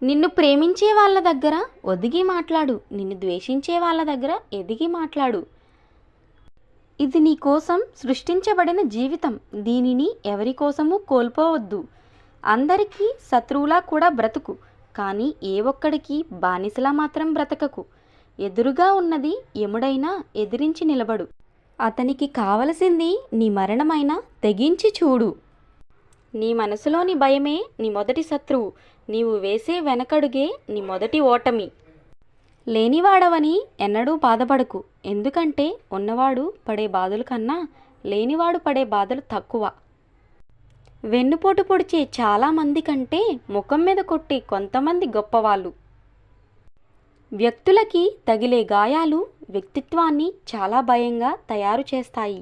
నిన్ను ప్రేమించే వాళ్ళ దగ్గర ఒదిగి మాట్లాడు, నిన్ను ద్వేషించే వాళ్ళ దగ్గర ఎదిగి మాట్లాడు. ఇది నీ కోసం సృష్టించబడిన జీవితం. దీనిని ఎవరి కోసమూ కోల్పోవద్దు. అందరికీ శత్రువులా కూడా బ్రతుకు, కానీ ఏ ఒక్కడికి బానిసలా మాత్రం బ్రతకకు. ఎదురుగా ఉన్నది యముడైనా ఎదిరించి నిలబడు. అతనికి కావలసింది నీ మరణమైనా తెగించి చూడు. నీ మనసులోని భయమే నీ మొదటి శత్రువు. నీవు వేసే వెనకడుగే నీ మొదటి ఓటమి. లేనివాడవని ఎన్నడూ బాధపడకు, ఎందుకంటే ఉన్నవాడు పడే బాధల కన్నా లేనివాడు పడే బాధలు తక్కువ. వెన్నుపోటు పొడిచే చాలామంది కంటే ముఖం మీద కొట్టే కొంతమంది గొప్పవాళ్ళు. వ్యక్తులకి తగిలే గాయాలు వ్యక్తిత్వాన్ని చాలా భయంగా తయారు చేస్తాయి.